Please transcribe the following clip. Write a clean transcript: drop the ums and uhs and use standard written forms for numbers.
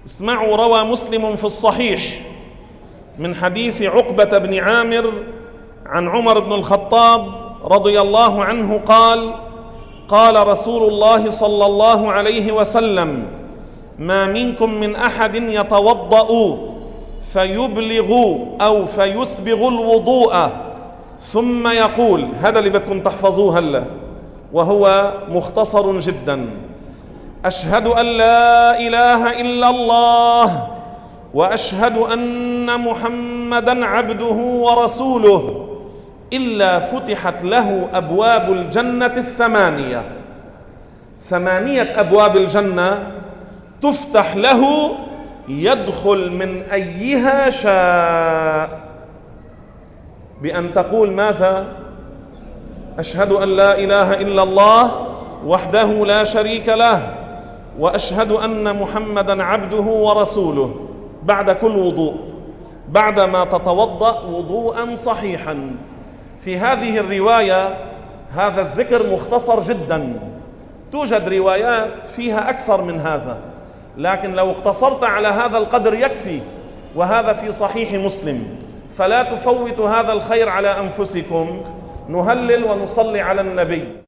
اسمعوا، روى مسلم في الصحيح من حديث عقبة بن عامر عن عمر بن الخطاب رضي الله عنه قال: قال رسول الله صلى الله عليه وسلم: ما منكم من أحد يتوضأ فيبلغ أو فيسبغ الوضوء ثم يقول، هذا اللي بدكم تحفظوه هلا وهو مختصر جدا: أشهد أن لا إله إلا الله وأشهد أن محمدا عبده ورسوله، إلا فتحت له أبواب الجنة الثمانية. 8 أبواب الجنة تفتح له، يدخل من أيها شاء بأن تقول ماذا؟ أشهد أن لا إله إلا الله وحده لا شريك له وأشهد أن محمدا عبده ورسوله، بعد كل وضوء، بعدما تتوضأ وضوءا صحيحا. في هذه الرواية هذا الذكر مختصر جدا، توجد روايات فيها أكثر من هذا، لكن لو اقتصرت على هذا القدر يكفي، وهذا في صحيح مسلم. فلا تفوتوا هذا الخير على أنفسكم، نهلل ونصلي على النبي.